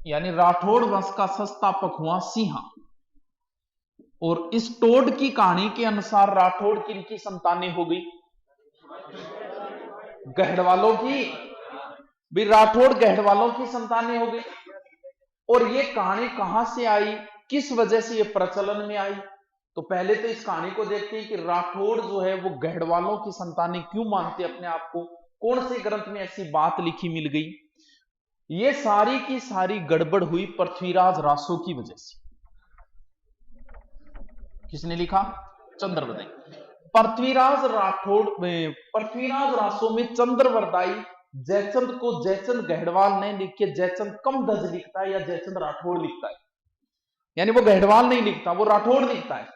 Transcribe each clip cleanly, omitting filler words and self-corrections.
यानी राठौड़ वंश का संस्थापक हुआ सिंहा। और इस टोड की कहानी के अनुसार राठौड़ किनकी संतानें हो गई? गढ़वालों की। भी राठौड़ गढ़वालों की संतानें हो गई। और ये कहानी कहां से आई, किस वजह से ये प्रचलन में आई? तो पहले तो इस कहानी को देखते हैं कि राठौड़ जो है वो गढ़वालों की संतानें क्यों मानते अपने आप को, कौन से ग्रंथ में ऐसी बात लिखी मिल गई। ये सारी की सारी गड़बड़ हुई पृथ्वीराज रासो की वजह से। किसने लिखा? चंद्रवरदाई। पृथ्वीराज रासो में चंद्रवरदाई जयचंद को जयचंद गढ़वाल नहीं लिख के जयचंद कमदज लिखता है या जयचंद राठौड़ लिखता है। यानी वो गढ़वाल नहीं लिखता, वो राठौड़ लिखता है।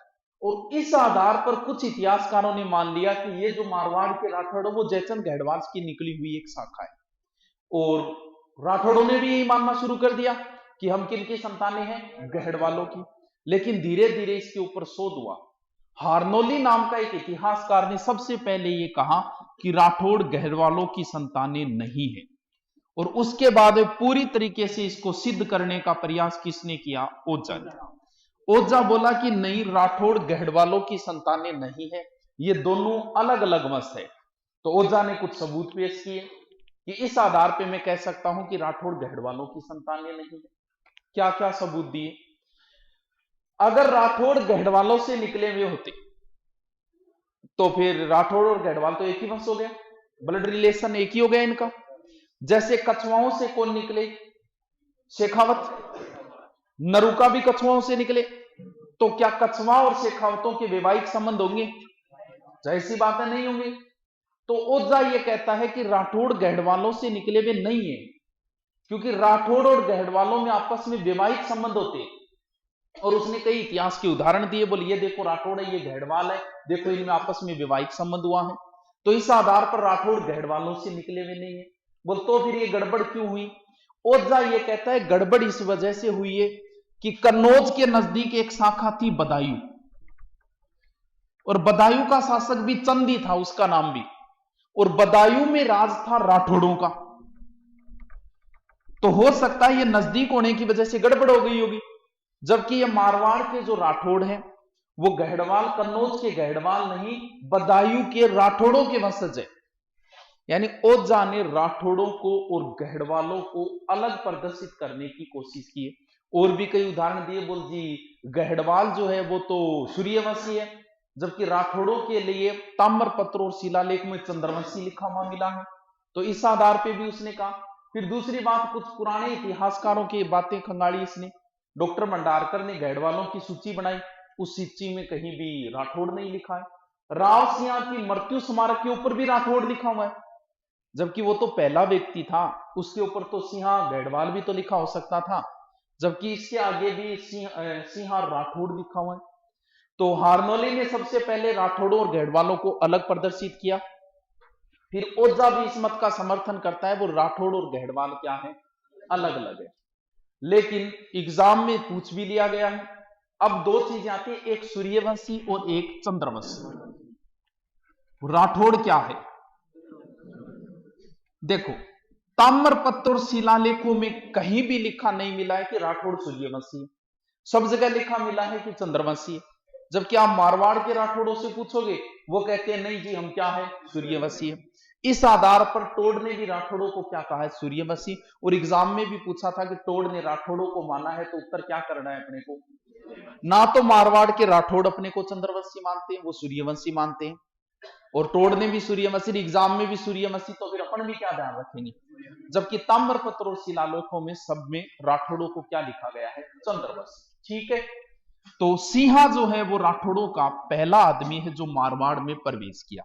और इस आधार पर कुछ इतिहासकारों ने मान लिया कि ये जो मारवाड़ के राठौड़ वो जयचंद गढ़वाल की निकली हुई एक शाखा है। और राठौड़ों ने भी यही मानना शुरू कर दिया कि हम किनकी संतानें हैं? गढ़वालों की। लेकिन धीरे धीरे इसके ऊपर शोध हुआ। हारनोली नाम का एक इतिहासकार ने सबसे पहले यह कहा कि राठौड़ गढ़वालों की संतानें नहीं है। और उसके बाद पूरी तरीके से इसको सिद्ध करने का प्रयास किसने किया? ओझा ने। ओझा बोला कि नहीं, राठौड़ गढ़वालों की संतानें नहीं है, ये दोनों अलग अलग वंश है। तो ओझा ने कुछ सबूत पेश किए कि इस आधार पे मैं कह सकता हूं कि राठौड़ गढ़वालों की संतानें नहीं है। क्या क्या सबूत दिए? अगर राठौड़ गढ़वालों से निकले हुए होते तो फिर राठौड़ और गढ़वाल तो एक ही वंश हो गया, ब्लड रिलेशन एक ही हो गया इनका। जैसे कछुआओं से कौन निकले? शेखावत। नरुका भी कछुआओं से निकले, तो क्या कछुआ और शेखावतों के वैवाहिक संबंध होंगे? ऐसी बातें नहीं होंगी। तो ओझा यह कहता है कि राठौड़ गढ़वालों से निकले हुए नहीं है, क्योंकि राठौड़ और गढ़वालों में आपस में वैवाहिक संबंध होते हैं। और उसने कई इतिहास के उदाहरण दिए, बोले ये देखो राठौड़ है, ये गढ़वाल है, देखो इनमें आपस में वैवाहिक संबंध हुआ है। तो इस आधार पर राठौड़ गढ़वालों से निकले हुए नहीं है। बोल तो फिर ये गड़बड़ क्यों हुई? ओझा ये कहता है गड़बड़ इस वजह से हुई है कि कन्नौज के नजदीक एक शाखा थी बदायूं, और बदायूं का शासक भी चंदी था, उसका नाम भी। और बदायूं में राज था राठौड़ों का। तो हो सकता है ये नजदीक होने की वजह से गड़बड़ हो गई होगी। जबकि ये मारवाड़ के जो राठौड़ हैं वो गढ़वाल, कन्नौज के गढ़वाल नहीं, बदायूं के राठौड़ों के वंशज है। यानी ओझा ने राठौड़ों को और गढ़वालों को अलग प्रदर्शित करने की कोशिश की है। और भी कई उदाहरण दिए, बोल जी गढ़वाल जो है वो तो सूर्यवंशी है, जबकि राठौड़ों के लिए ताम्रपत्र और शिलालेख में चंद्रवंशी लिखा हुआ मिला है। तो इस आधार पे भी उसने कहा। फिर दूसरी बात, कुछ पुराने इतिहासकारों की बातें खंगाली इसने। डॉक्टर भंडारकर ने गढ़वालों की सूची बनाई, उस सूची में कहीं भी राठौड़ नहीं लिखा है। राव सिंह की मृत्यु स्मारक के ऊपर भी राठौड़ लिखा हुआ है, जबकि वो तो पहला व्यक्ति था, उसके ऊपर तो सिंहा गढ़वाल भी तो लिखा हो सकता था, जबकि इसके आगे भी सिंहा राठौड़ लिखा हुआ है। तो हारनोली ने सबसे पहले राठौड़ों और गढ़वालों को अलग प्रदर्शित किया। फिर ओझा भी इस मत का समर्थन करता है, वो राठौड़ और गढ़वाल क्या है? अलग अलग है। लेकिन एग्जाम में पूछ भी लिया गया है। अब दो चीजें आती है, एक सूर्यवंशी और एक चंद्रवंशी। राठौड़ क्या है? देखो, ताम्रपत्र और शिलालेखों में कहीं भी लिखा नहीं मिला है कि राठौड़ सूर्यवंशी है। सब जगह लिखा मिला है कि चंद्रवंशी है। जबकि आप मारवाड़ के राठौड़ों से पूछोगे, वो कहते हैं नहीं जी हम क्या है? सूर्यवंशी है। इस आधार पर टोड ने भी राठौड़ों को क्या कहा है? सूर्यवंशी। और एग्जाम में भी पूछा था कि टोड ने राठौड़ों को माना है, तो उत्तर क्या करना है अपने को? ना तो मारवाड़ के राठौड़ अपने को चंद्रवंशी मानते हैं, वो सूर्यवंशी मानते हैं। और टोड ने भी सूर्यवंशी, एग्जाम में भी सूर्यवंशी, तो फिर अपन भी क्या ध्यान रखेंगे? जबकि ताम्रपत्र और शिलालेखों में सब में राठौड़ों को क्या लिखा गया है? चंद्रवंशी। ठीक है। तो सिंहा जो है वो राठौड़ों का पहला आदमी है जो मारवाड़ में प्रवेश किया।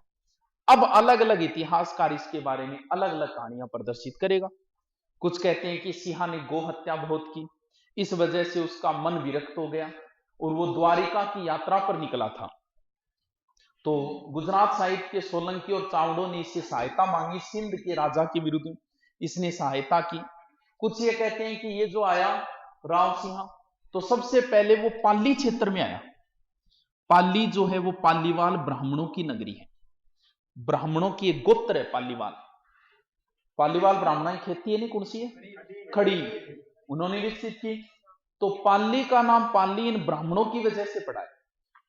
अब अलग अलग इतिहासकार इसके बारे में अलग अलग कहानियां प्रदर्शित करेगा। कुछ कहते हैं कि सिंहा ने गो हत्या बहुत की, इस वजह से उसका मन विरक्त हो गया और वो द्वारिका की यात्रा पर निकला था। तो गुजरात साहिब के सोलंकी और चावड़ों ने इससे सहायता मांगी, सिंध के राजा के विरुद्ध इसने सहायता की। कुछ ये कहते हैं कि ये जो आया राव सिंहा, तो सबसे पहले वो पाली क्षेत्र में आया। पाली जो है वो पालीवाल ब्राह्मणों की नगरी है, ब्राह्मणों की एक गोत्र है पालीवाल। पालीवाल ब्राह्मणों की खेती है नहीं, कौन सी है? खड़ी। उन्होंने विकसित की। तो पाली का नाम पाली इन ब्राह्मणों की वजह से पड़ा है।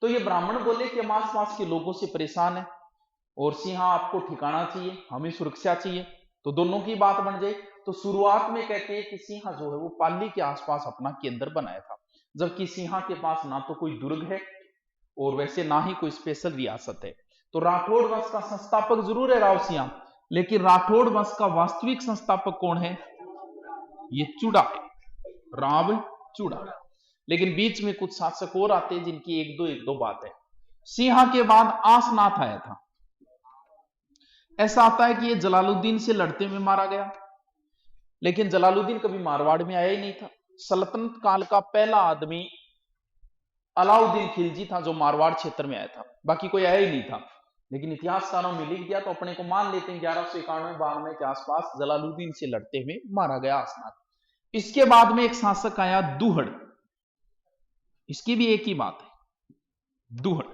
तो ये ब्राह्मण बोले कि हम आसपास के लोगों से परेशान है और सिंहा आपको ठिकाना चाहिए, हमें सुरक्षा चाहिए, तो दोनों की बात बन जाए। तो शुरुआत में कहते हैं कि सिंहा जो है वो पाली के आसपास अपना केंद्र बनाया था, जबकि सिंहा के पास ना तो कोई दुर्ग है और वैसे ना ही कोई स्पेशल रियासत है। तो राठौड़ वंश का संस्थापक जरूर है राव सिंहा, लेकिन राठौड़ वंश का वास्तविक संस्थापक कौन है? ये चूड़ा है, राव चूड़ा। लेकिन बीच में कुछ शासक और आते हैं जिनकी एक दो बात है। सिंहा के बाद आसनाथ आया था। ऐसा आता है कि ये जलालुद्दीन से लड़ते में मारा गया, लेकिन जलालुद्दीन कभी मारवाड़ में आया ही नहीं था। सल्तनत काल का पहला आदमी अलाउद्दीन खिलजी था जो मारवाड़ क्षेत्र में आया था, बाकी कोई आया ही नहीं था। लेकिन इतिहासकारों में लिख दिया तो अपने को मान लेते हैं 1191-92 के आसपास जलालुद्दीन से लड़ते हुए मारा गया आसनाथ। इसके बाद में एक शासक आया दूहड़। इसकी भी एक ही बात है, दूहड़।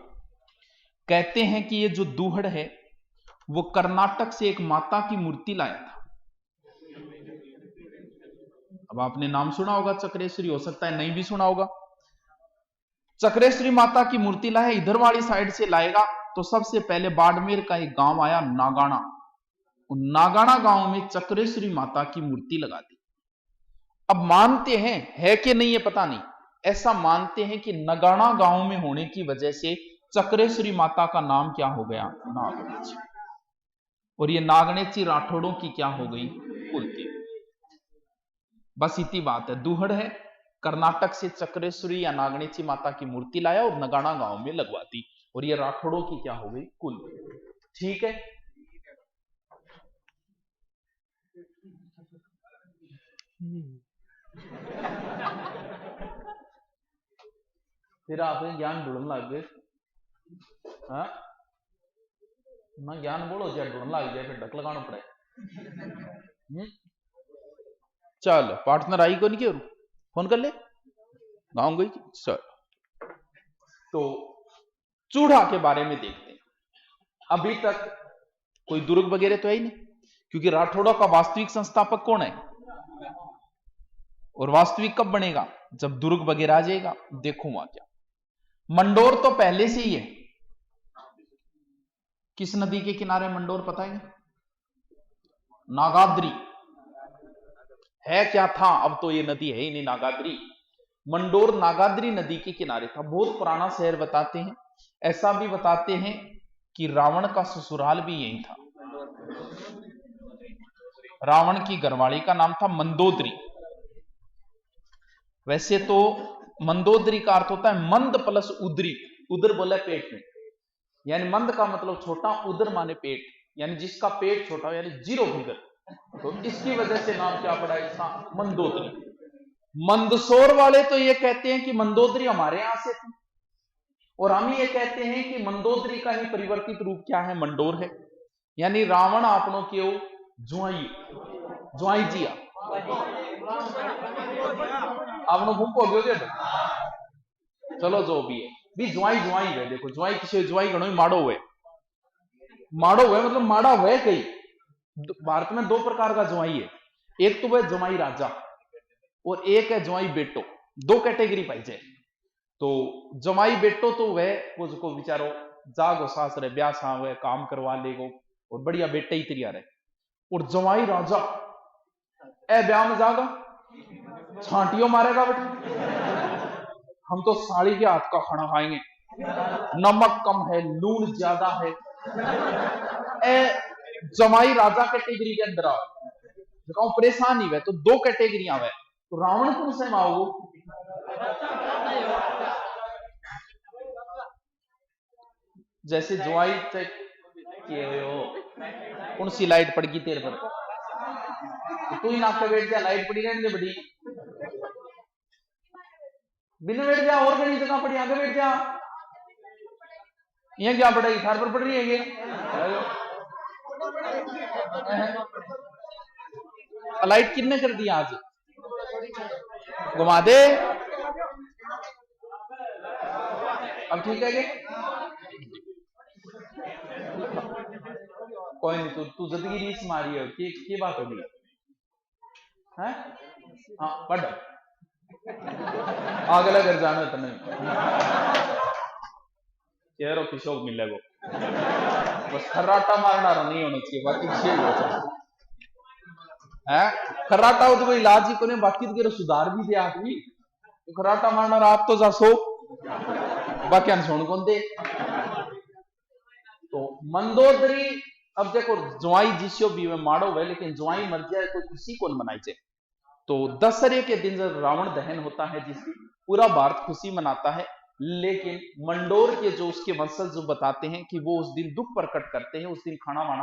कहते हैं कि ये जो दूहड़ है वो कर्नाटक से एक माता की मूर्ति लाया था। अब आपने नाम सुना होगा चक्रेश्वरी, हो सकता है नहीं भी सुना होगा। चक्रेश्वरी माता की मूर्ति लाया, इधर वाली साइड से लाएगा तो सबसे पहले बाड़मेर का एक गांव आया नागाना। नागाना गांव में चक्रेश्वरी माता की मूर्ति लगा दी। अब मानते हैं, है कि नहीं ये पता नहीं, ऐसा मानते हैं कि नगाना गांव में होने की वजह से चक्रेश्वरी माता का नाम क्या हो गया? नागणेची। और ये नागणेची राठौड़ों की क्या हो गई? कुलदेवी। बस इतनी बात है। दूहड़ है, कर्नाटक से चक्रेश्वरी या नागणेची माता की मूर्ति लाया और नगाना गांव में लगवा दी, और ये राठौड़ों की क्या हो गई? कुलदेवी। ठीक है। फिर आपने ज्ञान ढूंढने लग गए। हाँ, मैं ज्ञान बोलो चाहे ढूंढने लग जाए, फिर ढक लगाना पड़े। चलो, पार्टनर आई को नहीं क्यों फोन कर ले, गाँव गई। चलो, तो चूड़ा के बारे में देखते हैं। अभी तक कोई दुर्ग वगैरह तो है ही नहीं, क्योंकि राठौड़ों का वास्तविक संस्थापक कौन है? और वास्तविक कब बनेगा? जब दुर्ग वगैरह आ जाएगा। देखो वहां क्या, मंडोर तो पहले से ही है। किस नदी के किनारे मंडोर पता है? नागाद्री है। क्या था? अब तो ये नदी है ही नहीं, नागाद्री। मंडोर नागाद्री नदी के किनारे था। बहुत पुराना शहर बताते हैं। ऐसा भी बताते हैं कि रावण का ससुराल भी यही था। रावण की घरवाली का नाम था मंदोदरी। वैसे तो मंदोदरी का अर्थ होता है मंद प्लस उदरी। उदर बोला पेट में, यानी मंद का मतलब छोटा, उदर माने पेट, यानी जिसका पेट छोटा हो, यानी जीरो फिगर। तो इसकी वजह से नाम क्या पड़ा इसका? मंदोदरी। मंदसौर वाले तो ये कहते हैं कि मंदोदरी हमारे यहां से थी, और हम ये कहते हैं कि मंदोदरी का ही परिवर्तित रूप क्या है? मंडोर है। यानी रावण आपनों के ज्वाई जिया आपनो घूमो गयो। चलो जो भी है, भी ज्वाई है। देखो ज्वाई किसी ज्वाई गणो माड़ो हुए, मतलब माड़ा हुए। कई भारत में दो प्रकार का ज्वाई है, एक तो वह जमाई राजा और एक है जमाई बेटो। दो कैटेगरी पाई जाए। तो जमाई बेटो तो वह उसको बेचारो जागो सास रहे, ब्याह सा वह काम करवा लेगो और बढ़िया बेटे ही तैयार है। और जमाई राजा ए ब्याह में जागा छांटियों मारेगा बेटा, हम तो साड़ी के हाथ का खाना खाएंगे, नमक कम है, लूण ज्यादा है। ए जमाई राजा कैटेगरी के अंदर आओ, परेशान ही है। तो दो कैटेगरियां है। तो रावण कौन से में आओ? जैसे ज्वाई चेक किए हो, कौन सी लाइट पड़ गई तेरे पर? तू ही नाक पे बैठ जा, लाइट पड़ी रहने दे बड़ी, बिना बैठ जा। और कहीं जगह पड़ी, आगे बैठ जा। यहाँ क्या पड़ेगी? थार पर पड़ रही है ये। लाइट किसने कर दिया? आज घुमा दे। अब ठीक है क्या? कोई नहीं, तू जिंदगी रीस मारी है, की बात होगी है? हाँ पढ़ अगला घर जाना तो नहीं चेहरों की शौक मिलेगो बस खर्राटा मारना नहीं होना चाहिए बाकी यही हो सकता है खर्राटा हो तो कोई इलाज ही को नहीं बाकी तो सुधार भी दे आदमी तो खर्राटा मारना आप तो जा सो बाकी अनसुन कौन दे तो मंदोदरी अब देखो ज्वाई जिसो भी में मारो हुए लेकिन ज्वाई मर जाए कोई खुशी कौन मनाई जाए तो दशहरे के दिन जब रावण दहन होता है जिसकी पूरा भारत खुशी मनाता है लेकिन मंडोर के जो उसके वंशज जो बताते हैं कि वो उस दिन दुख प्रकट करते हैं उस दिन खाना वाना